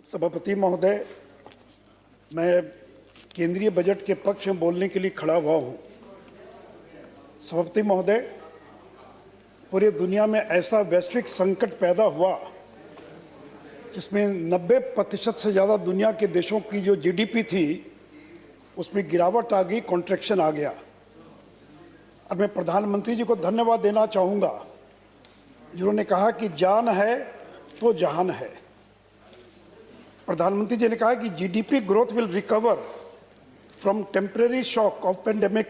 सभापति महोदय, मैं केंद्रीय बजट के पक्ष में बोलने के लिए खड़ा हुआ हूं। सभापति महोदय, पूरी दुनिया में ऐसा वैश्विक संकट पैदा हुआ जिसमें 90% से ज़्यादा दुनिया के देशों की जो जीडीपी थी उसमें गिरावट आ गई, कॉन्ट्रैक्शन आ गया। और मैं प्रधानमंत्री जी को धन्यवाद देना चाहूँगा जिन्होंने कहा कि जान है तो जहान है। प्रधानमंत्री जी ने कहा कि GDP growth will recover from temporary shock of pandemic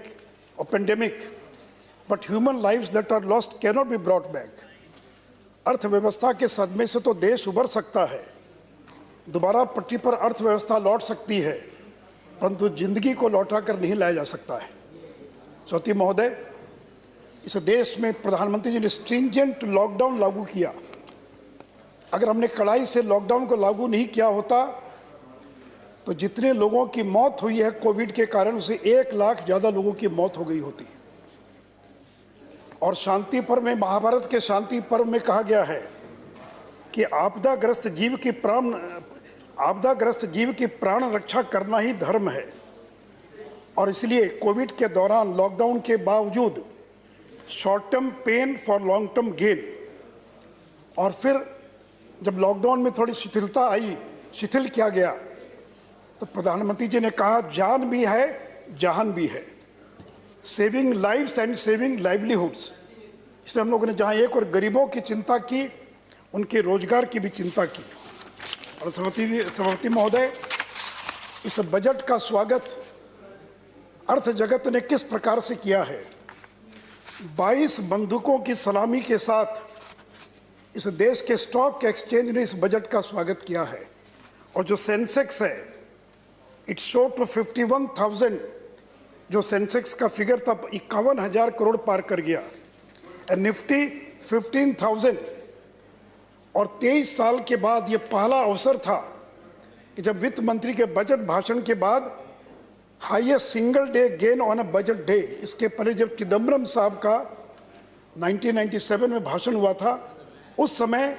but human lives that are lost can not be brought back. अर्थव्यवस्था के सदमे से तो देश उबर सकता है, दोबारा पटरी पर अर्थव्यवस्था लौट सकती है, परंतु जिंदगी को लौटा कर नहीं लाया जा सकता है। सभापति महोदय, इस देश में प्रधानमंत्री जी ने स्ट्रिंजेंट लॉकडाउन लागू किया। अगर हमने कड़ाई से लॉकडाउन को लागू नहीं किया होता तो जितने लोगों की मौत हुई है कोविड के कारण, उसे 1 लाख ज़्यादा लोगों की मौत हो गई होती। और शांति पर्व में, महाभारत के शांति पर्व में कहा गया है कि आपदाग्रस्त जीव की प्राण रक्षा करना ही धर्म है। और इसलिए कोविड के दौरान लॉकडाउन के बावजूद short term pain for long term gain, और फिर जब लॉकडाउन में थोड़ी शिथिल किया गया तो प्रधानमंत्री जी ने कहा जान भी है जहान भी है, saving lives and saving livelihoods. इसलिए हम लोगों ने जहाँ एक और गरीबों की चिंता की, उनके रोजगार की भी चिंता की। और सभापति महोदय, इस बजट का स्वागत अर्थ जगत ने किस प्रकार से किया है। 22 बंदूकों की सलामी के साथ इस देश के स्टॉक एक्सचेंज ने इस बजट का स्वागत किया है। और जो सेंसेक्स है, इट शो टू 51,000, जो सेंसेक्स का फिगर था 51,000 करोड़ पार कर गया। निफ्टी 15,000। और 23 साल के बाद ये पहला अवसर था कि जब वित्त मंत्री के बजट भाषण के बाद highest single day gain on a budget day, इसके पहले जब चिदम्बरम साहब का 1997 में भाषण हुआ था, उस समय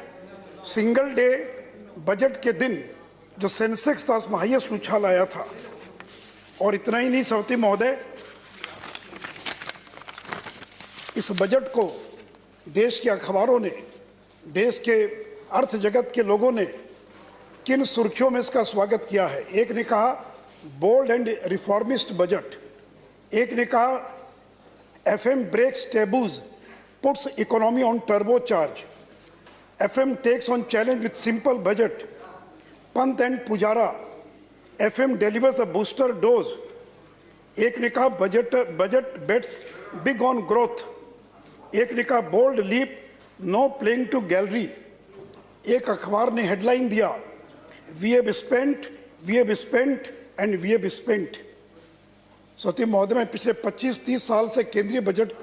सिंगल डे बजट के दिन जो सेंसेक्स था उसमें हाईएस्ट उछाल आया था। और इतना ही नहीं सभापति महोदय, इस बजट को देश के अखबारों ने, देश के अर्थ जगत के लोगों ने किन सुर्खियों में इसका स्वागत किया है। एक ने कहा बोल्ड एंड रिफॉर्मिस्ट बजट, एक ने कहा FM breaks taboos puts economy on turbo charge, FM takes on challenge with simple budget, Pant and Pujara, FM delivers a booster dose। एक ने कहा budget bets big on growth, एक ने कहा bold leap no playing to gallery. एक अखबार ने headline दिया we have spent and we have spent. सभापति महोदय, मैं पिछले 25-30 साल से केंद्रीय बजट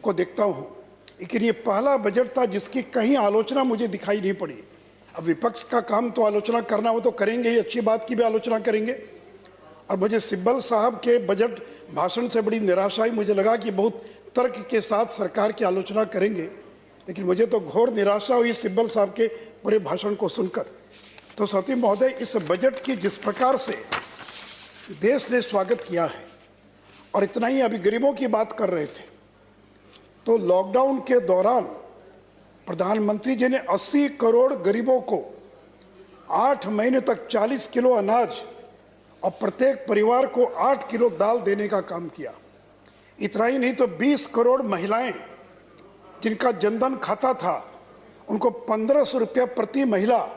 को देखता हूँ, लेकिन ये पहला बजट था जिसकी कहीं आलोचना मुझे दिखाई नहीं पड़ी। अब विपक्ष का काम तो आलोचना करना, वो तो करेंगे ही, अच्छी बात की भी आलोचना करेंगे। और मुझे सिब्बल साहब के बजट भाषण से बड़ी निराशा आई। मुझे लगा कि बहुत तर्क के साथ सरकार की आलोचना करेंगे, लेकिन मुझे तो घोर निराशा हुई सिब्बल साहब के पूरे भाषण को सुनकर। तो सभापति महोदय, इस बजट की जिस प्रकार से देश ने स्वागत किया है, और इतना ही, अभी गरीबों की बात कर रहे थे, तो लॉकडाउन के दौरान प्रधानमंत्री जी ने 80 करोड़ गरीबों को 8 महीने तक 40 किलो अनाज और प्रत्येक परिवार को 8 किलो दाल देने का काम किया। इतना ही नहीं तो 20 करोड़ महिलाएं जिनका जनधन खाता था, उनको 1,500 रुपया प्रति महिला,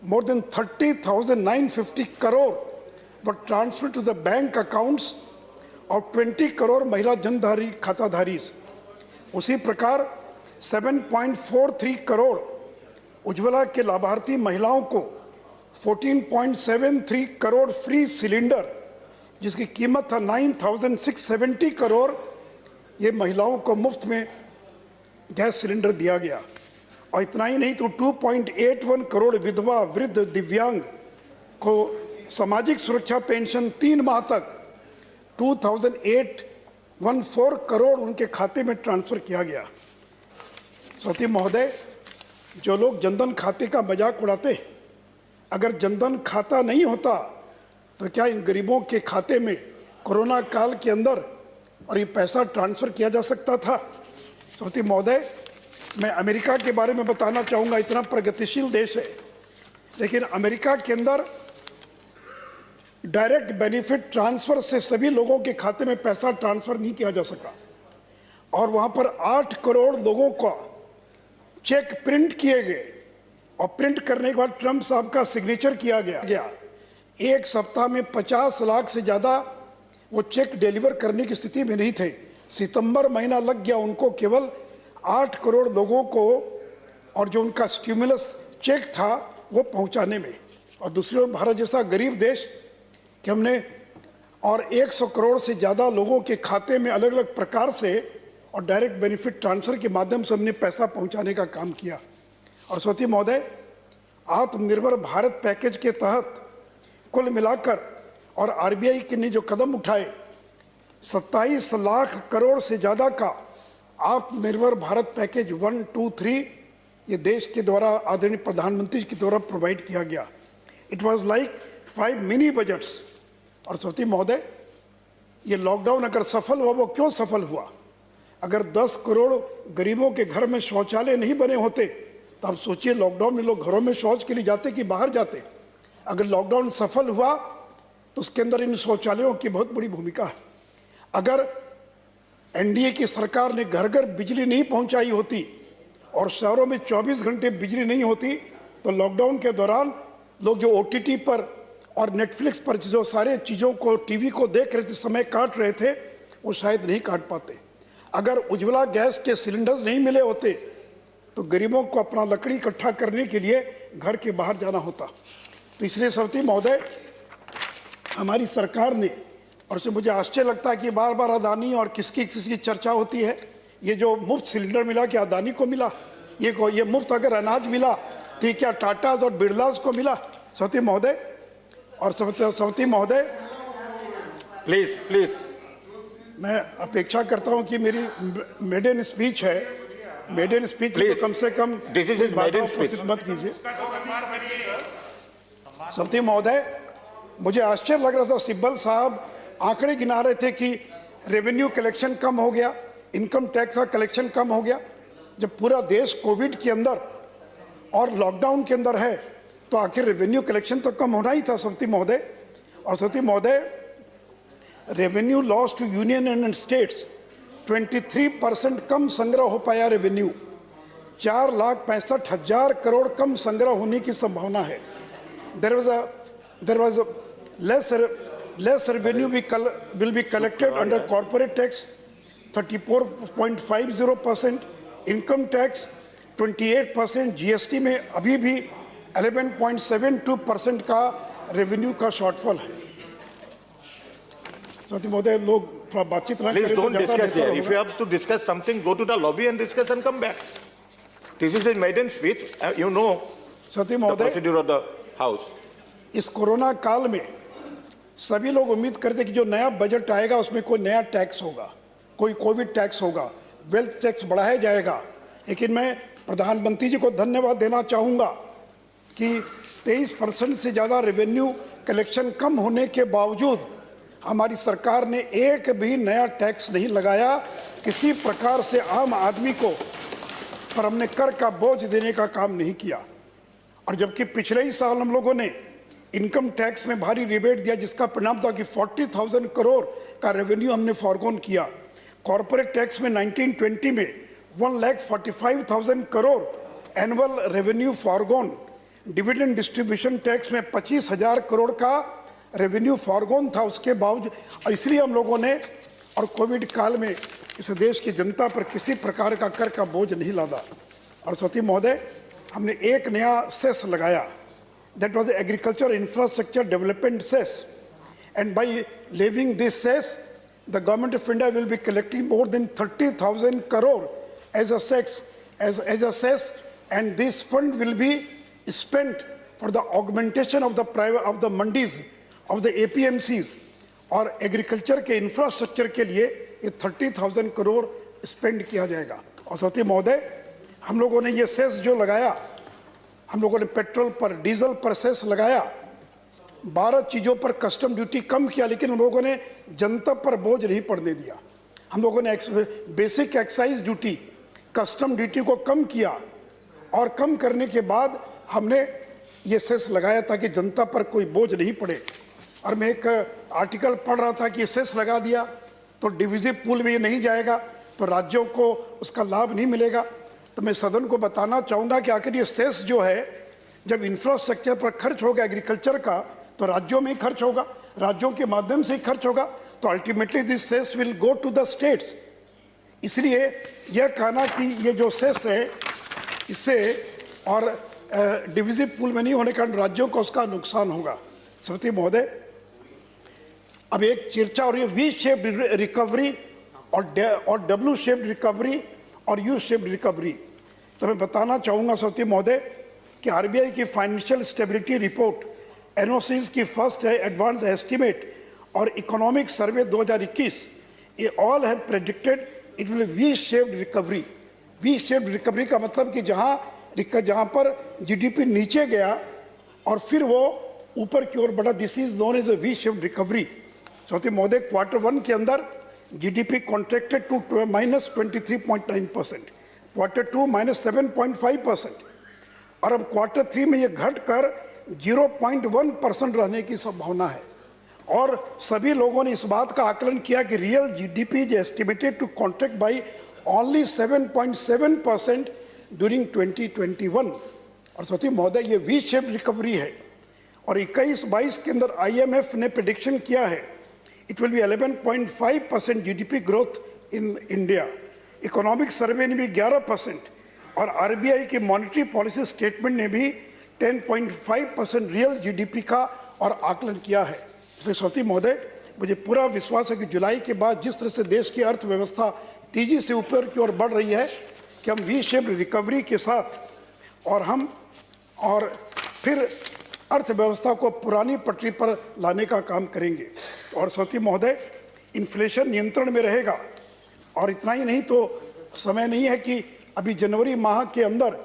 मोर देन 30,950 crore were transfer to the bank accounts और 20 करोड़ महिला जनधारी खाताधारी। उसी प्रकार 7.43 करोड़ उज्ज्वला के लाभार्थी महिलाओं को 14.73 करोड़ फ्री सिलेंडर, जिसकी कीमत था 9,670 करोड़, ये महिलाओं को मुफ्त में गैस सिलेंडर दिया गया। और इतना ही नहीं तो 2.81 करोड़ विधवा, वृद्ध, दिव्यांग को सामाजिक सुरक्षा पेंशन 3 माह तक 2,814 करोड़ उनके खाते में ट्रांसफ़र किया गया। सभापति महोदय, जो लोग जनधन खाते का मजाक उड़ाते हैं, अगर जनधन खाता नहीं होता तो क्या इन गरीबों के खाते में कोरोना काल के अंदर और ये पैसा ट्रांसफ़र किया जा सकता था? सभापति महोदय, मैं अमेरिका के बारे में बताना चाहूँगा। इतना प्रगतिशील देश है, लेकिन अमेरिका के अंदर डायरेक्ट बेनिफिट ट्रांसफ़र से सभी लोगों के खाते में पैसा ट्रांसफ़र नहीं किया जा सका, और वहाँ पर 8 करोड़ लोगों का चेक प्रिंट किए गए, और प्रिंट करने के बाद ट्रंप साहब का सिग्नेचर किया गया। एक सप्ताह में 50 लाख से ज़्यादा वो चेक डिलीवर करने की स्थिति में नहीं थे। सितंबर महीना लग गया उनको केवल 8 करोड़ लोगों को और जो उनका स्टिमुलस चेक था वो पहुंचाने में। और दूसरी ओर भारत जैसा गरीब देश कि हमने और 100 करोड़ से ज़्यादा लोगों के खाते में अलग अलग प्रकार से और डायरेक्ट बेनिफिट ट्रांसफ़र के माध्यम से हमने पैसा पहुंचाने का काम किया। और सभापति महोदय, आत्मनिर्भर भारत पैकेज के तहत कुल मिलाकर और आरबीआई के ने जो कदम उठाए, 27 लाख करोड़ से ज़्यादा का आत्मनिर्भर भारत पैकेज 1, 2, 3 ये देश के द्वारा आदरणीय प्रधानमंत्री के द्वारा प्रोवाइड किया गया। It was like 5 mini budgets. और सभापति महोदय, ये लॉकडाउन अगर सफल हुआ, वो क्यों सफल हुआ? अगर 10 करोड़ गरीबों के घर में शौचालय नहीं बने होते तो आप सोचिए लॉकडाउन में लोग घरों में शौच के लिए जाते कि बाहर जाते। अगर लॉकडाउन सफल हुआ तो उसके अंदर इन शौचालयों की बहुत बड़ी भूमिका है। अगर एनडीए की सरकार ने घर घर बिजली नहीं पहुंचाई होती और शहरों में 24 घंटे बिजली नहीं होती तो लॉकडाउन के दौरान लोग जो ओटीटी पर और नेटफ्लिक्स पर जो सारे चीज़ों को, टीवी को देख रहे थे, समय काट रहे थे, वो शायद नहीं काट पाते। अगर उज्ज्वला गैस के सिलेंडर्स नहीं मिले होते तो गरीबों को अपना लकड़ी इकट्ठा करने के लिए घर के बाहर जाना होता। तो इसलिए सभापति महोदय, हमारी सरकार ने, और से मुझे आश्चर्य लगता है कि बार बार अदानी और किसकी चर्चा होती है। ये जो मुफ्त सिलेंडर मिला क्या अदानी को मिला? ये मुफ्त अगर अनाज मिला तो क्या टाटाज और बिरलाज को मिला? सभापति महोदय और सभापति महोदय, प्लीज मैं अपेक्षा करता हूं कि मेरी मेडन स्पीच है, मेडन स्पीच तो कम से कम मत कीजिए। सभापति महोदय, मुझे आश्चर्य लग रहा था, सिब्बल साहब आंकड़े गिना रहे थे कि रेवेन्यू कलेक्शन कम हो गया, इनकम टैक्स का कलेक्शन कम हो गया। जब पूरा देश कोविड के अंदर और लॉकडाउन के अंदर है तो आखिर रेवेन्यू कलेक्शन तो कम होना ही था सभापति महोदय। और सभापति महोदय, revenue loss to union and states 23% कम संग्रह हो पाया रेवेन्यू। 4,65,000 करोड़ कम संग्रह होने की संभावना है। There was a less revenue will be collected under corporate tax 34.50%, income tax 28%, GST में अभी भी 11.72% का रेवेन्यू का शॉर्टफॉल है। सभापति महोदय, लोग थोड़ा बातचीत ना करें। Please don't discuss here. If you have to discuss something, go to the lobby and discuss and come back. This is a maiden speech. You know सभापति the महोदय, procedure of the house. इस corona काल में सभी लोग उम्मीद करते कि जो नया बजट आएगा उसमें कोई नया टैक्स होगा, कोई कोविड टैक्स होगा, वेल्थ टैक्स बढ़ाया जाएगा। लेकिन मैं प्रधानमंत्री जी को धन्यवाद देना चाहूँगा कि 23% से ज़्यादा रेवेन्यू कलेक्शन कम होने के बावजूद हमारी सरकार ने एक भी नया टैक्स नहीं लगाया। किसी प्रकार से आम आदमी को पर हमने कर का बोझ देने का काम नहीं किया। और जबकि पिछले ही साल हम लोगों ने इनकम टैक्स में भारी रिबेट दिया, जिसका परिणाम था कि 40,000 करोड़ का रेवेन्यू हमने फॉरगोन किया। कॉरपोरेट टैक्स में 1920 में 1,45,000 crore annual revenue foregone. Dividend distribution tax में 25,000 करोड़ का रेवेन्यू फॉरगोन था उसके बावजूद। और इसलिए हम लोगों ने और कोविड काल में इस देश की जनता पर किसी प्रकार का कर का बोझ नहीं लादा। और सभापति महोदय, हमने एक नया सेस लगाया, that was agriculture infrastructure development cess, and by levying this cess the government of India will be collecting more than 30,000 crore as a cess, and this fund will be spent for the augmentation of the mandis, of the APMCs, और agriculture के infrastructure के लिए ये 30,000 हम लोगों ने petrol पर, diesel पर सेस लगाया, 12 चीज़ों पर कस्टम ड्यूटी कम किया, लेकिन हम लोगों ने जनता पर बोझ नहीं पड़ने दिया। हम लोगों ने basic excise duty, custom duty को कम किया और कम करने के बाद हमने ये सेस लगाया ताकि जनता पर कोई बोझ नहीं पड़े। और मैं एक आर्टिकल पढ़ रहा था कि सेस लगा दिया तो डिविजिव पूल में ये नहीं जाएगा, तो राज्यों को उसका लाभ नहीं मिलेगा। तो मैं सदन को बताना चाहूँगा कि आखिर ये सेस जो है, जब इंफ्रास्ट्रक्चर पर खर्च होगा एग्रीकल्चर का, तो राज्यों में ही खर्च होगा, राज्यों के माध्यम से ही खर्च होगा, तो ultimately this cess will go to the states. इसलिए यह कहना कि ये जो सेस है इससे और डिविजिव पूल में नहीं होने के कारण राज्यों को उसका नुकसान होगा। सभापति महोदय, अब एक चर्चा और ये वी शेप्ड रिकवरी और डब्ल्यू शेप्ड रिकवरी और यू शेप्ड रिकवरी। तो मैं बताना चाहूँगा सभापति महोदय कि आरबीआई की फाइनेंशियल स्टेबिलिटी रिपोर्ट, एनओसीज की फर्स्ट है एडवांस एस्टीमेट और इकोनॉमिक सर्वे 2021, ये all have predicted it will we shaped recovery. We shaped recovery का मतलब कि जहाँ पर जीडीपी नीचे गया और फिर वो ऊपर की ओर बढ़ा, this is known as a V shaped recovery. सभापति महोदय, Q1 के अंदर जीडीपी कॉन्ट्रैक्टेड टू -23.9%, Q2 -7.5%, और अब Q3 में ये घटकर 0.1% रहने की संभावना है। और सभी लोगों ने इस बात का आकलन किया कि real GDP is estimated to contract by only 7.7% during 2021। और सभी महोदय, ये वी शेप रिकवरी है। और 21-22 के अंदर IMF ने प्रेडिक्शन किया है it will be 11.5% GDP growth in India. Economic survey ने भी 11% और आरबीआई की मॉनेटरी पॉलिसी स्टेटमेंट ने भी 10.5% रियल जीडीपी का और आकलन किया है। तो सभापति महोदय, मुझे पूरा विश्वास है कि जुलाई के बाद जिस तरह से देश की अर्थव्यवस्था तेजी से ऊपर की ओर बढ़ रही है कि हम वी शेप्ड रिकवरी के साथ और फिर अर्थव्यवस्था को पुरानी पटरी पर लाने का काम करेंगे। और सभापति महोदय, इन्फ्लेशन नियंत्रण में रहेगा। और इतना ही नहीं, तो समय नहीं है कि अभी जनवरी माह के अंदर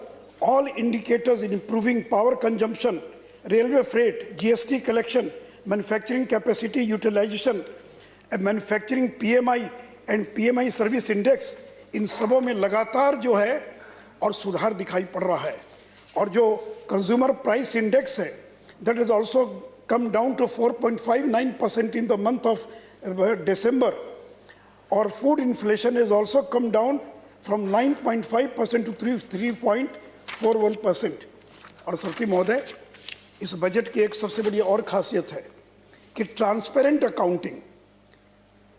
all indicators in improving power consumption, railway freight, GST collection, manufacturing capacity utilisation, manufacturing PMI and PMI service index, इन सबों में लगातार जो है और सुधार दिखाई पड़ रहा है। और जो कंज्यूमर प्राइस इंडेक्स है that is also come down to 4.59% in the month of December, और food inflation is also come down from 9.5% to 3.41%। और सभापति महोदय, इस बजट की एक सबसे बड़ी और खासियत है कि transparent accounting,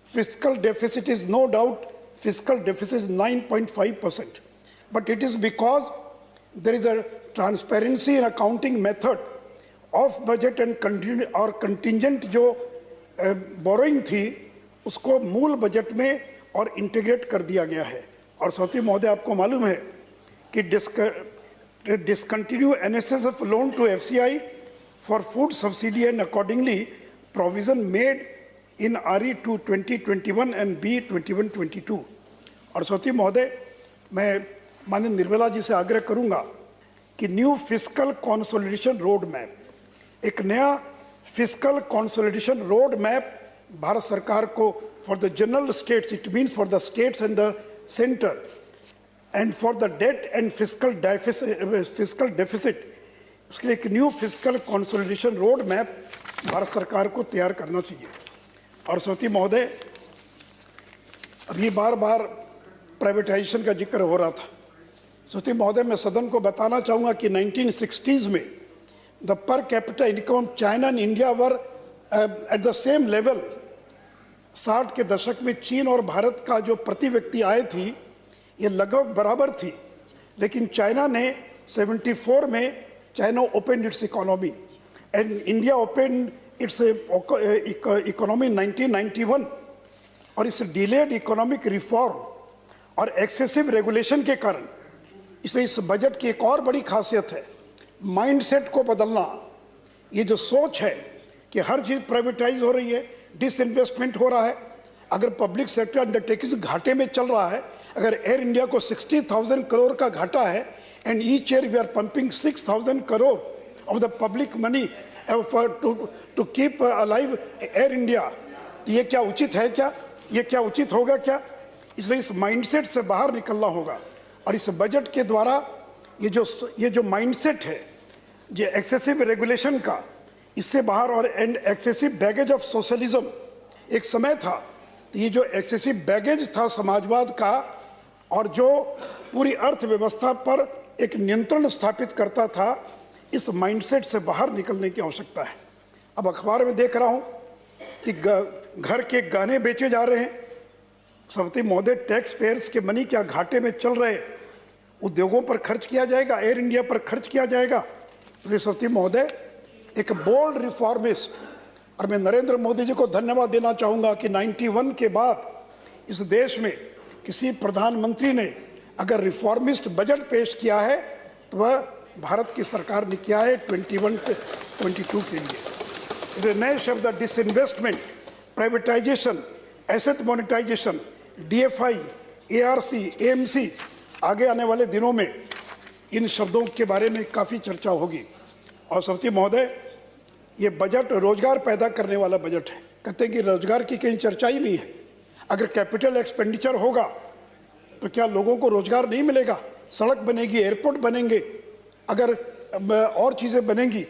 fiscal deficit is no doubt, fiscal deficit 9.5%, but it is because there is a transparency in accounting method of budget and contingent जो बोरोइंग थी उसको मूल बजट में और इंटीग्रेट कर दिया गया है। और सभापति महोदय, आपको मालूम है कि discontinue NSSF loan to FCI for food subsidy and accordingly provision made in RE2 2021 and B 21-22। और सभापति महोदय, मैं माननीय निर्मला जी से आग्रह करूंगा कि new fiscal consolidation road map, एक नया fiscal consolidation road map Bharat सरकार को for the general states, it means for the states and the centre, and for the debt and fiscal deficit, उसके लिए एक new fiscal consolidation road map Bharat सरकार को तैयार करना चाहिए। और सभापति महोदय, अभी बार बार प्राइवेटाइजेशन का जिक्र हो रहा था। सभापति महोदय, मैं सदन को बताना चाहूँगा कि 1960s में the per capita income China and India were at the same level. 60 के दशक में चीन और भारत का जो प्रति व्यक्ति आय थी ये लगभग बराबर थी, लेकिन चाइना ने 74 में China open it's economy and India open it's economy 1991। और इस डिलेड इकोनॉमिक रिफॉर्म और एक्सेसिव रेगुलेशन के कारण, इसलिए इस बजट की एक और बड़ी खासियत है माइंडसेट को बदलना। ये जो सोच है कि हर चीज़ प्राइवेटाइज हो रही है, डिसइन्वेस्टमेंट हो रहा है, अगर पब्लिक सेक्टर अंडरटेकिंग घाटे में चल रहा है, अगर एयर इंडिया को 60,000 करोड़ का घाटा है, and each year we are pumping 6,000 crore of the public money to keep alive Air India. तो ये क्या उचित है क्या? ये क्या उचित होगा क्या? इसलिए इस माइंडसेट से बाहर निकलना होगा और इस बजट के द्वारा ये जो माइंडसेट है, ये एक्सेसिव रेगुलेशन का, इससे बाहर और and excessive baggage of socialism एक समय था, तो ये जो एक्सेसिव बैगेज था समाजवाद का और जो पूरी अर्थव्यवस्था पर एक नियंत्रण स्थापित करता था, इस माइंडसेट से बाहर निकलने की आवश्यकता है। अब अखबार में देख रहा हूँ कि घर के गहने बेचे जा रहे हैं। सभापति महोदय, टैक्स पेयर्स के मनी क्या घाटे में चल रहे उद्योगों पर खर्च किया जाएगा, एयर इंडिया पर खर्च किया जाएगा? तो सभापति महोदय, एक बोल्ड रिफॉर्मिस्ट, और मैं नरेंद्र मोदी जी को धन्यवाद देना चाहूँगा कि 91 के बाद इस देश में किसी प्रधानमंत्री ने अगर रिफॉर्मिस्ट बजट पेश किया है तो वह भारत की सरकार ने किया है 21-22 के लिए। नए शब्द disinvestment, privatisation, asset monetisation, DFI, ARC, AMC, आगे आने वाले दिनों में इन शब्दों के बारे में काफ़ी चर्चा होगी। और सभापति महोदय, ये बजट रोजगार पैदा करने वाला बजट है। कहते हैं कि रोजगार की कहीं चर्चा ही नहीं है। अगर कैपिटल एक्सपेंडिचर होगा तो क्या लोगों को रोजगार नहीं मिलेगा? सड़क बनेगी, एयरपोर्ट बनेंगे, अगर और चीज़ें बनेंगी।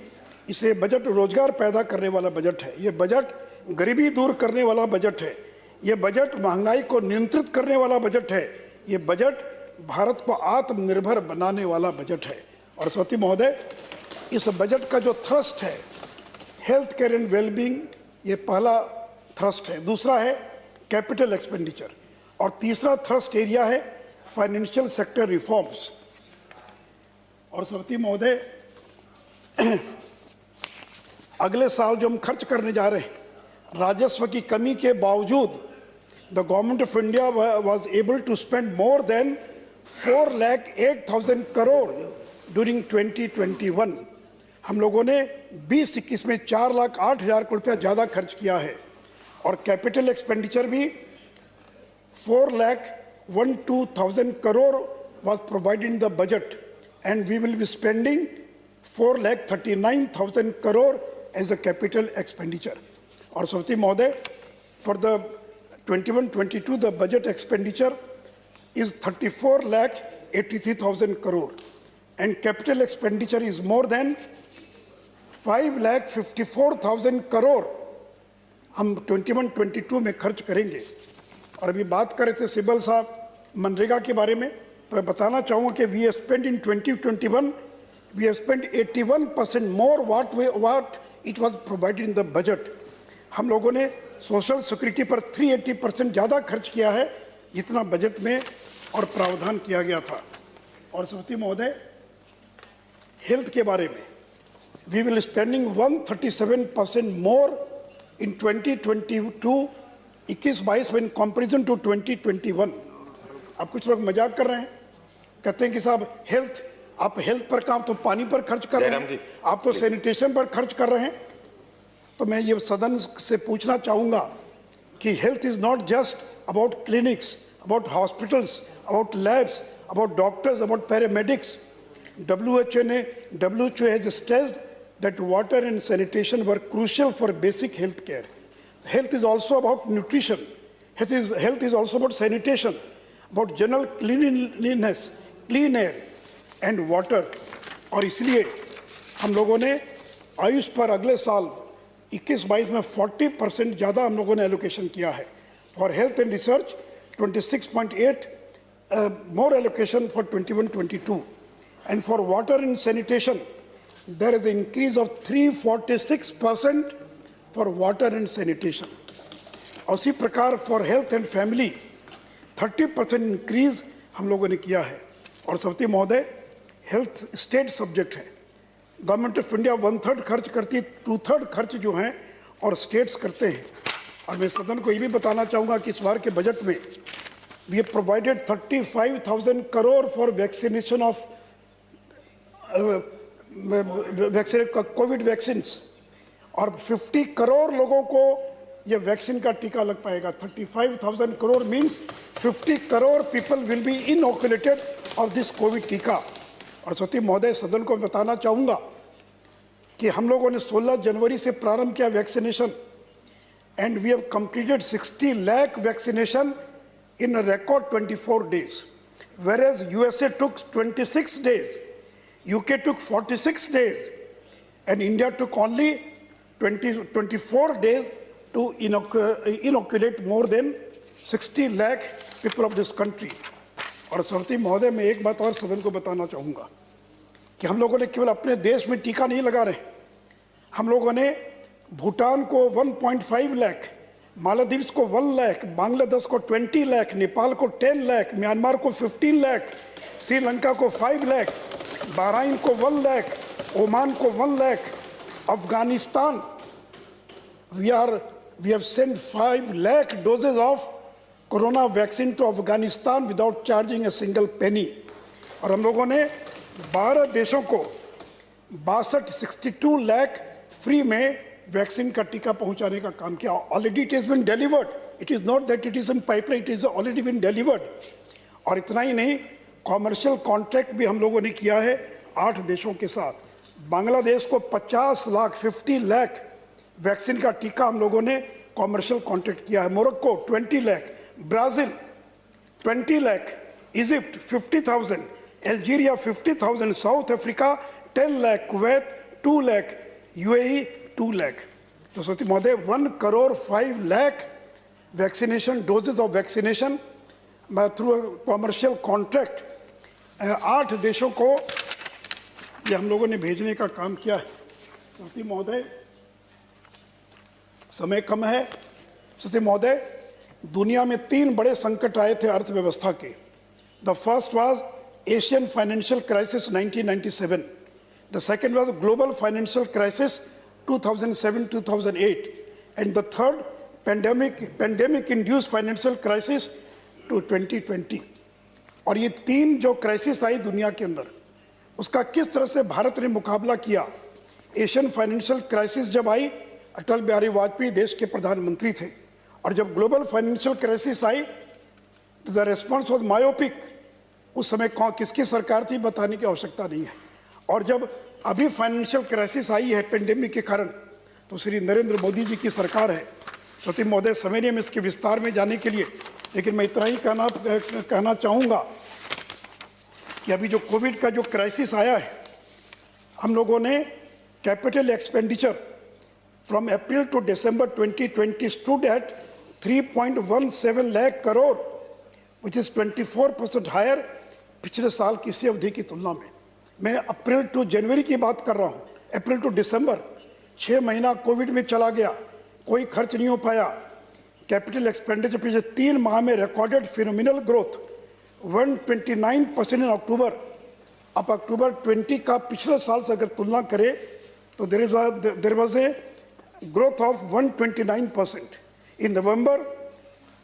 इसलिए बजट रोजगार पैदा करने वाला बजट है। ये बजट गरीबी दूर करने वाला बजट है। ये बजट महंगाई को नियंत्रित करने वाला बजट है। ये बजट भारत को आत्मनिर्भर बनाने वाला बजट है। और सभापति महोदय, इस बजट का जो थ्रस्ट है, हेल्थ केयर एंड वेलबींग, ये पहला थ्रस्ट है। दूसरा है कैपिटल एक्सपेंडिचर और तीसरा थ्रस्ट एरिया है फाइनेंशियल सेक्टर रिफॉर्म्स। और सभापति महोदय, अगले साल जो हम खर्च करने जा रहे हैं, राजस्व की कमी के बावजूद the government of India was able to spend more than 4,08,000 crore during 2021। हम लोगों ने 20-21 में 4,08,000 करोड़ रुपया ज़्यादा खर्च किया है और कैपिटल एक्सपेंडिचर भी 4,12,000 crore was provided in the budget, and we will be spending 4,39,000 crore as a capital expenditure. और सभापति महोदय, for the 21-22 the budget expenditure is 34,83,000 crore and capital expenditure is more than 5,54,000 crore हम 21-22 में खर्च करेंगे। और अभी बात कर रहे थे सिब्बल साहब मनरेगा के बारे में, तो मैं बताना चाहूँगा कि we spend in 2021 we spend 81% more what it was provided in the budget. हम लोगों ने सोशल सिक्योरिटी पर 380% ज़्यादा खर्च किया है जितना बजट में और प्रावधान किया गया था। और सभापति महोदय, हेल्थ के बारे में we will spending 137% more in 2022-21-22 when comparison to 2021। अब कुछ लोग मजाक कर रहे हैं, कहते हैं कि साहब हेल्थ, आप हेल्थ पर काम तो पानी पर खर्च कर रहे हैं, आप तो सैनिटेशन पर खर्च कर रहे हैं। तो मैं ये सदन से पूछना चाहूँगा कि health is not just about clinics, about hospitals, about labs, about doctors, about paramedics. WHO has stressed that water and sanitation were crucial for basic health care. Health is also about nutrition. Health is also about sanitation, about general cleanliness, clean air and water. और इसलिए हम लोगों ने आयुष पर अगले साल 21-22 में 40% ज़्यादा हम लोगों ने एलोकेशन किया है। For health and research 26.8 more allocation for 21-22, and for water and sanitation there is an increase of 346% for water and sanitation. उसी प्रकार for health and family 30% increase हम लोगों ने किया है। और सभापति महोदय, हेल्थ स्टेट सब्जेक्ट है। गवर्नमेंट ऑफ इंडिया 1/3 खर्च करती है, 2/3 खर्च जो हैं और स्टेट्स करते हैं। और मैं सदन को ये भी बताना चाहूँगा कि इस बार के बजट में we have provided 35,000 crore for vaccination of Covid vaccine, और 50 करोड़ लोगों को ये वैक्सीन का टीका लग पाएगा। 35,000 crore means 50 crore people will be inoculated of this covid tika. और सती महोदय, सदन को बताना चाहूँगा कि हम लोगों ने 16 जनवरी से प्रारंभ किया vaccination, and we have completed 60 lakh vaccination in a record 24 days, whereas USA took 26 days, UK took 46 days, and India took only 24 days to inoculate more than 60 lakh people of this country. और सरती महोदय, मैं एक बात और सदन को बताना चाहूँगा कि हम लोगों ने केवल अपने देश में टीका नहीं लगा रहे, हम लोगों ने भूटान को 1.5 लाख, मालदीव्स को 1 लाख, बांग्लादेश को 20 लाख, नेपाल को 10 लाख, म्यांमार को 15 लाख, श्रीलंका को 5 लाख, बहरीन को 1 लाख, ओमान को 1 lakh, Afghanistan we have sent 5 lakh doses of corona vaccine to Afghanistan without charging a single penny. और हम लोगों ने 12 देशों को 62 लाख फ्री में वैक्सीन का टीका पहुंचाने का काम किया। Already it is been delivered, it is not that it is in pipeline, it is already been delivered. और इतना ही नहीं, कॉमर्शियल कॉन्ट्रैक्ट भी हम लोगों ने किया है 8 देशों के साथ। बांग्लादेश को 50 लाख वैक्सीन का टीका हम लोगों ने कॉमर्शियल कॉन्ट्रैक्ट किया है। Morocco 20 lakh, Brazil 20 lakh, Egypt 50,000, Algeria 50,000, South Africa 10 lakh, Kuwait 2 lakh, UAE 2 lakh. तो सती महोदय, 1 crore 5 lakh vaccination doses of vaccination through commercial contract 8 देशों को ये हम लोगों ने भेजने का काम किया है। सती महोदय, समय कम है। सती महोदय, दुनिया में 3 बड़े संकट आए थे अर्थव्यवस्था के। The first was Asian financial crisis 1997, the second was global financial crisis 2007-2008, and the third pandemic induced financial crisis to 2020। और ये 3 जो क्राइसिस आई दुनिया के अंदर, उसका किस तरह से भारत ने मुकाबला किया। एशियन फाइनेंशियल क्राइसिस जब आई, अटल बिहारी वाजपेयी देश के प्रधानमंत्री थे, और जब ग्लोबल फाइनेंशियल क्राइसिस आई तो द रेस्पॉन्स वाज मायोपिक। उस समय किसकी सरकार थी बताने की आवश्यकता नहीं है। और जब अभी फाइनेंशियल क्राइसिस आई है पेंडेमिक के कारण, तो श्री नरेंद्र मोदी जी की सरकार है। सती महोदय, समय नहीं है इसके विस्तार में जाने के लिए, लेकिन मैं इतना ही कहना चाहूँगा कि अभी जो कोविड का जो क्राइसिस आया है, हम लोगों ने capital expenditure from April to December 2020 stood at 3.17 lakh crore, which is 24% higher पिछले साल की इसी अवधि की तुलना में। मैं अप्रैल टू जनवरी की बात कर रहा हूँ, अप्रैल टू दिसंबर 6 महीना कोविड में चला गया, कोई खर्च नहीं हो पाया। कैपिटल एक्सपेंडिचर पिछले 3 माह में रिकॉर्डेड फिनोमिनल ग्रोथ 129% इन अक्टूबर। अब अक्टूबर 20 का पिछले साल से अगर तुलना करें तो there was a growth of 129%. In November,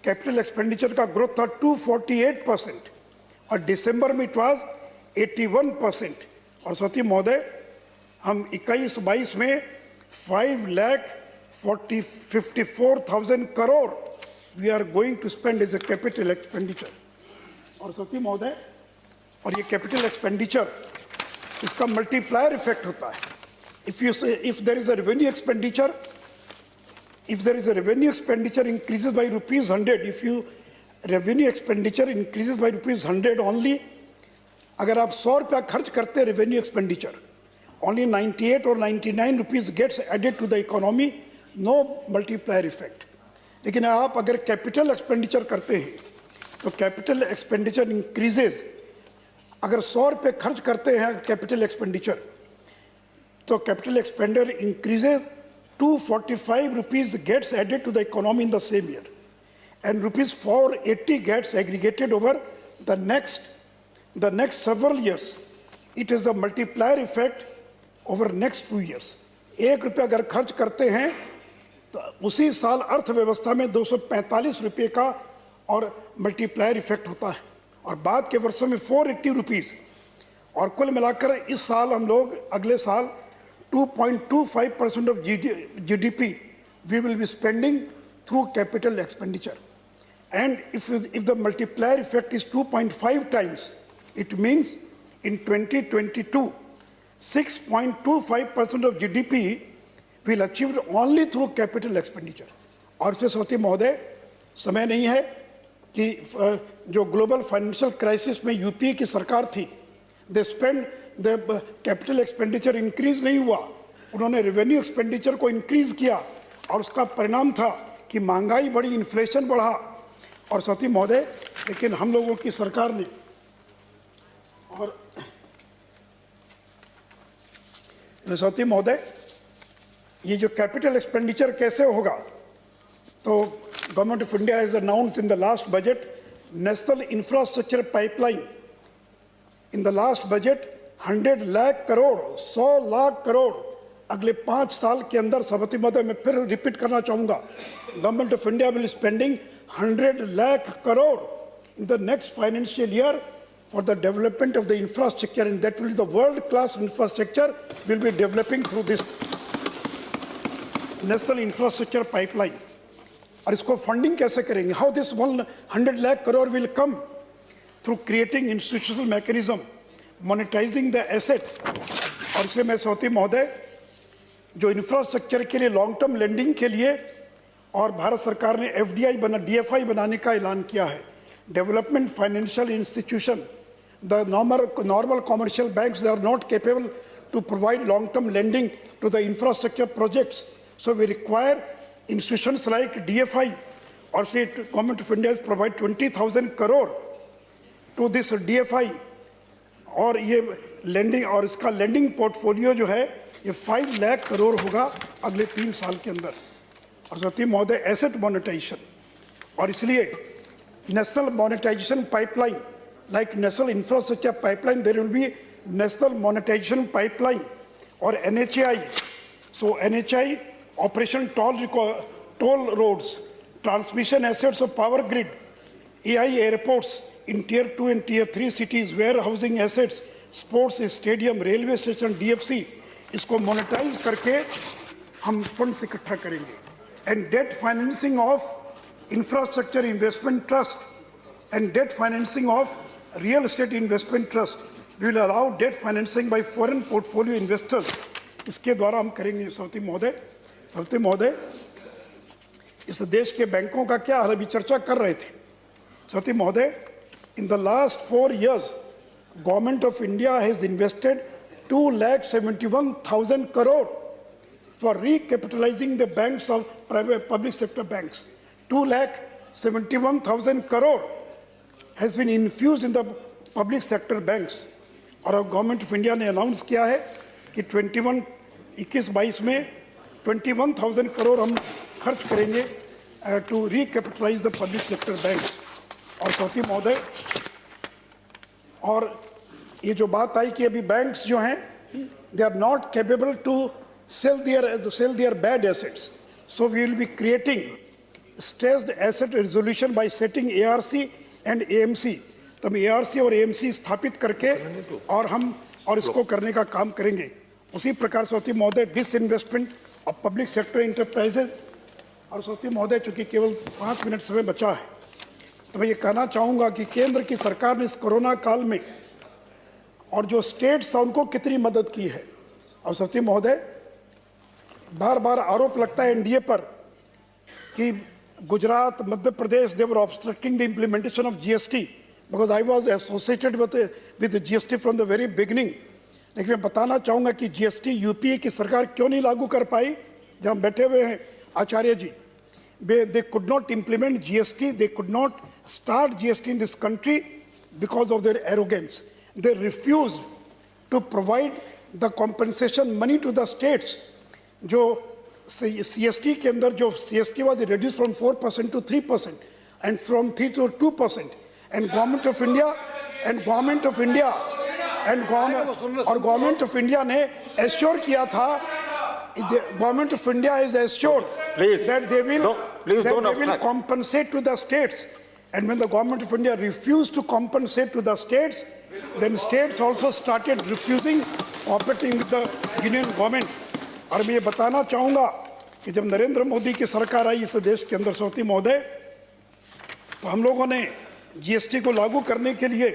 capital expenditure का growth था 248%, और दिसंबर में it was 81%। और सती महोदय, हम 21-22 में 5,54,000 crore we are going to spend as a capital expenditure। और सती महोदय, और ये capital expenditure, इसका multiplier effect होता है। If there is a revenue expenditure, increases by rupees 100, if you revenue expenditure increases by rupees 100 only, अगर आप 100 रुपया खर्च करते हैं revenue expenditure, only 98 or 99 rupees gets added to the economy, no multiplier effect। लेकिन आप अगर capital expenditure करते हैं तो capital expenditure increases। अगर 100 रुपये खर्च करते हैं capital expenditure, तो capital expenditure increases, 245 rupees gets added to the economy in the same year, and rupees 480 gets aggregated over the next several years. It is a multiplier effect over next few years। 1 रुपया अगर खर्च करते हैं तो उसी साल अर्थव्यवस्था में 245 रुपये का और मल्टीप्लायर इफेक्ट होता है, और बाद के वर्षों में 480 रुपीज़। और कुल मिलाकर इस साल हम लोग, अगले साल 2.25% of GDP we will be spending through capital expenditure, and if the multiplier effect is 2.5 times, it means In 2022, 6.25% of GDP will achieved only through capital expenditure. और इससे सौती महोदय समय नहीं है कि जो ग्लोबल फाइनेंशियल क्राइसिस में यूपीए की सरकार थी, they spend the capital expenditure increase नहीं हुआ, उन्होंने रेवेन्यू एक्सपेंडिचर को इंक्रीज किया और उसका परिणाम था कि महंगाई बढ़ी, इन्फ्लेशन बढ़ा। और सौती महोदय लेकिन हम लोगों की सरकार ने और सौती महोदय ये जो कैपिटल एक्सपेंडिचर कैसे होगा, तो government of India has announced in the last budget national infrastructure pipeline. In the last budget 100 lakh crore, 100 lakh crore अगले 5 साल के अंदर। सभापति महोदय मैं फिर रिपीट करना चाहूँगा, government of India will spending 100 lakh crore in the next financial year for the development of the infrastructure, and that will be the world-class infrastructure will be developing through this national infrastructure pipeline. और इसको funding कैसे करेंगे? How this 100 lakh crore will come? Through creating institutional mechanism, monetizing the asset. और इसलिए मैं सौती महोदय जो infrastructure के लिए लॉन्ग टर्म लेंडिंग के लिए और भारत सरकार ने एफडीआई डीएफआई बनाने का ऐलान किया है। Development financial institution, the normal commercial banks they are not capable to provide long term lending to the infrastructure projects, so we require institutions like DFI. और से गवर्नमेंट ऑफ इंडिया प्रोवाइड 20,000 करोड़ to this DFI, और ये lending और इसका lending portfolio जो है ये 5 लाख करोड़ होगा अगले 3 साल के अंदर। और सौती महोदय एसेट मोनेटाइजेशन, और इसलिए national monetisation pipeline like national infrastructure pipeline, there will be national monetisation pipeline और NHAI. So NHAI operation toll roads, transmission assets of power grid, AI airports in tier 2 and tier 3 cities, warehousing assets, sports stadium, railway station, DFC, इसको monetise करके हम funds इकट्ठा करेंगे। And debt financing of infrastructure investment trust and debt financing of real estate investment trust, we will allow debt financing by foreign portfolio investors. इसके द्वारा हम करेंगे। सौती महोदय इस देश के बैंकों का क्या हाल, अभी चर्चा कर रहे थे। सौती महोदय, in the last 4 years government of India has invested 2,71,000 crore for recapitalizing the banks of private public sector banks. 2,71,000 crore has been infused in the public sector banks. और अब गवर्नमेंट ऑफ इंडिया ने announce किया है कि 21-22 में 21,000 करोड़ हम खर्च करेंगे to recapitalise the public sector banks. और सौती महोदय, और ये जो बात आई कि अभी बैंक्स जो हैं they are not capable to sell their bad assets. So we will be creating stressed asset resolution by setting ARC and AMC. तो हम ARC और AMC स्थापित करके और इसको करने का काम करेंगे। उसी प्रकार से सौती महोदय disinvestment of public sector enterprises. और सौती महोदय, चूंकि केवल 5 मिनट समय बचा है, तो मैं ये कहना चाहूँगा कि केंद्र की सरकार ने इस कोरोना काल में और जो स्टेट्स था उनको कितनी मदद की है। और सौती महोदय, बार बार आरोप लगता है एनडीए पर कि Gujarat, Madhya Pradesh, they were obstructing the implementation of GST, because I was associated with GST from the very beginning. लेकिन मैं बताना चाहूँगा कि जीएसटी यूपीए की सरकार क्यों नहीं लागू कर पाई। जहाँ बैठे हुए हैं Acharya ji, they could not implement GST, they could not start GST in this country because of their arrogance. They refused to provide the compensation money to the states. जो सीएसटी के अंदर जो CST was reduce from 4% to 3% and from 3 to 2%, and government of India ने assure किया था, government of India is assured that they will compensate to the states, and when the government of India refused to compensate to the states, then states also started refusing cooperating with the union government. और मैं ये बताना चाहूँगा कि जब नरेंद्र मोदी की सरकार आई इस देश के अंदर सौती महोदय, तो हम लोगों ने जीएसटी को लागू करने के लिए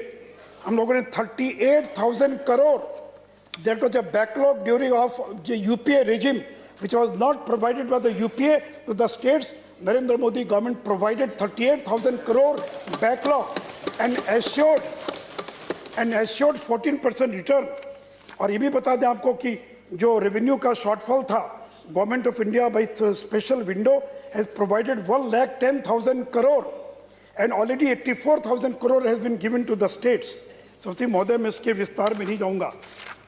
हम लोगों ने 38,000 crore, that was a backlog during of the UPA regime, which was not provided by the UPA to the states. Narendra Modi government provided 38,000 crore backlog and assured 14% return. और ये भी बता दें आपको कि जो रेवेन्यू का शॉर्टफॉल था, government of India by special window has provided 1,10,000 crore and already 84,000 crore has been given to the states. सभापति महोदय, मैं इसके विस्तार में नहीं जाऊंगा।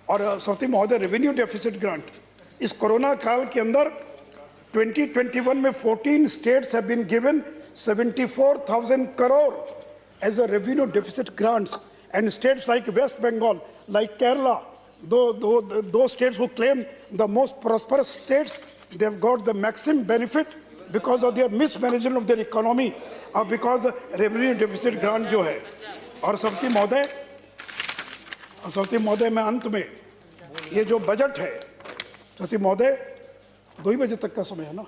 और सभापति महोदय, रेवेन्यू डेफिसिट ग्रांट इस कोरोना काल के अंदर 2021 में 14 states have been given 74,000 crore as a revenue deficit grants, and states like West Bengal, like Kerala, those states who claim the most prosperous states, they have got the maximum benefit because of their mismanagement of their economy, or because revenue deficit grant जो है। और सभापति महोदय, मैं अंत में ये जो बजट है, सभापति महोदय, 2 बजे तक का समय है ना?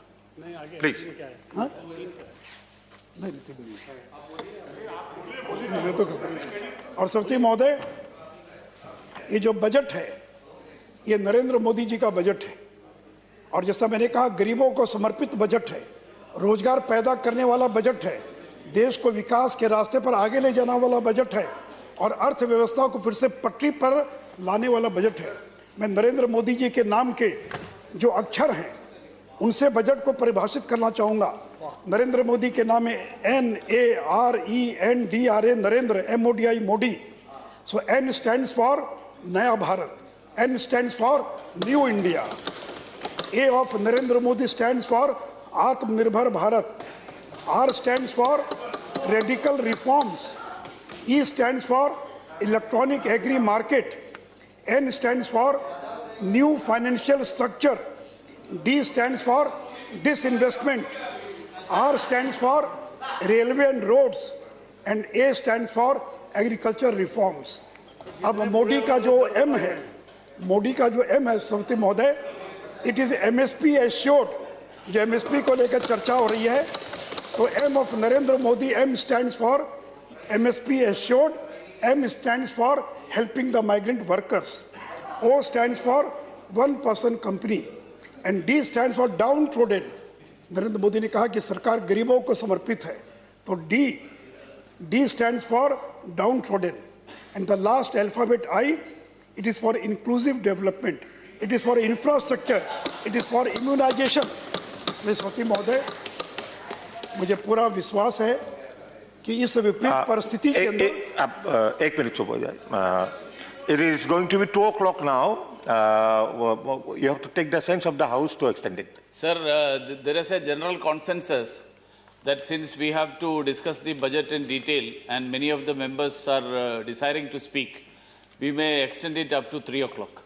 प्लीज। हाँ, नहीं, मैं तो। और सभापति महोदय, ये जो बजट है, ये नरेंद्र मोदी जी का बजट है, और जैसा मैंने कहा, गरीबों को समर्पित बजट है, रोजगार पैदा करने वाला बजट है, देश को विकास के रास्ते पर आगे ले जाने वाला बजट है, और अर्थव्यवस्था को फिर से पटरी पर लाने वाला बजट है। मैं नरेंद्र मोदी जी के नाम के जो अक्षर हैं, उनसे बजट को परिभाषित करना चाहूँगा। नरेंद्र मोदी के नाम में NARENDRA, Narendra, MODI, Modi. So N stands for नया Bharat, N stands for new India, A of Narendra Modi stands for Aatmanirbhar Bharat, R stands for radical reforms, E stands for electronic agri market, N stands for new financial structure, D stands for disinvestment, R stands for railway and roads, and A stands for agriculture reforms. अब मोदी का जो M है, सभापति महोदय, it is MSP assured, जो MSP को लेकर चर्चा हो रही है, तो M of Narendra Modi, M stands for MSP assured, M stands for helping the migrant workers, O stands for one person company, and D stands for downtrodden. Narendra Modi ने कहा कि सरकार गरीबों को समर्पित है, तो D stands for downtrodden, and the last alphabet I, it is for inclusive development, it is for infrastructure, it is for immunization. सभापति महोदय, मुझे पूरा विश्वास है कि इस विपरीत परिस्थिति के अंदर एक मिनट चुप हो जाए। It is going to be 2 o'clock now. You have to take the sense of the house to extend it. Sir, there is a general consensus that since we have to discuss the budget in detail and many of the members are desiring to speak, we may extend it up to 3 o'clock.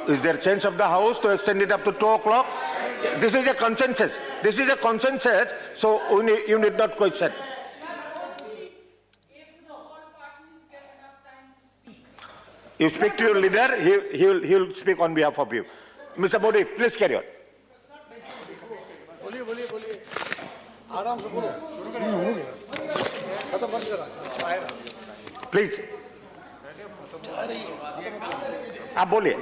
Is there a chance of the house to extend it up to 2 o'clock? This is a consensus. This is a consensus, so you need not question. You speak to your leader, he will speak on behalf of you. Mr. Modi, please carry on. Please. आप बोलिए।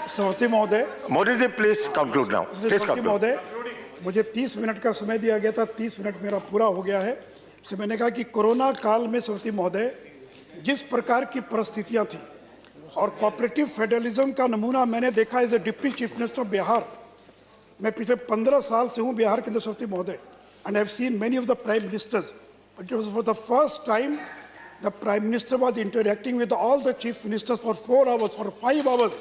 सभापति महोदय, Modi ji please conclude now. सभापति महोदय, मुझे 30 minute का समय दिया गया था, 30 मिनट मेरा पूरा हो गया है। इससे मैंने कहा कि कोरोना काल में सभापति महोदय जिस प्रकार की परिस्थितियां थी और कोऑपरेटिव फेडरलिज्म का नमूना मैंने देखा as a deputy chief minister of Bihar. मैं पिछले 15 साल से हूं बिहार के अंदर सभापति महोदय, and I have seen many of the prime ministers, but it was for the first time the Prime Minister was interacting with all the Chief Ministers for 4 hours, for 5 hours,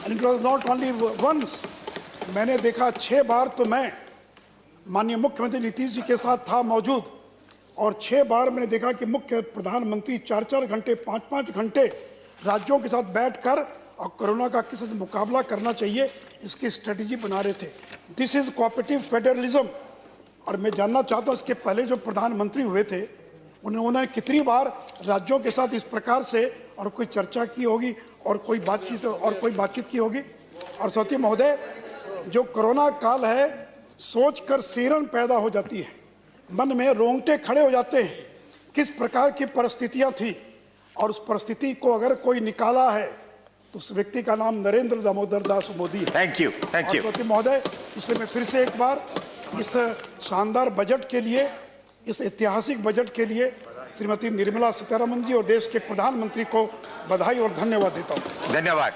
and it was not only once. मैंने देखा 6 बार तो मैं माननीय मुख्यमंत्री नीतीश जी के साथ था मौजूद, और 6 बार मैंने देखा कि मुख्य प्रधानमंत्री 4-4 घंटे 5-5 घंटे राज्यों के साथ बैठकर और कोरोना का किस मुकाबला करना चाहिए इसकी स्ट्रेटेजी बना रहे थे। This is cooperative federalism. और मैं जानना चाहता हूँ इसके पहले जो प्रधानमंत्री हुए थे उन्होंने कितनी बार राज्यों के साथ इस प्रकार से और कोई चर्चा की होगी और कोई बातचीत की होगी। और सभापति महोदय, जो कोरोना काल है, सोचकर सिहरन पैदा हो जाती है, मन में रोंगटे खड़े हो जाते हैं किस प्रकार की परिस्थितियां थी और उस परिस्थिति को अगर कोई निकाला है तो उस व्यक्ति का नाम नरेंद्र दामोदर दास मोदी है। Thank you. Thank you. राष्ट्रपति महोदय, इसलिए मैं फिर से एक बार इस शानदार बजट के लिए, इस ऐतिहासिक बजट के लिए श्रीमती निर्मला सीतारमण जी और देश के प्रधानमंत्री को बधाई और धन्यवाद देता हूं। धन्यवाद।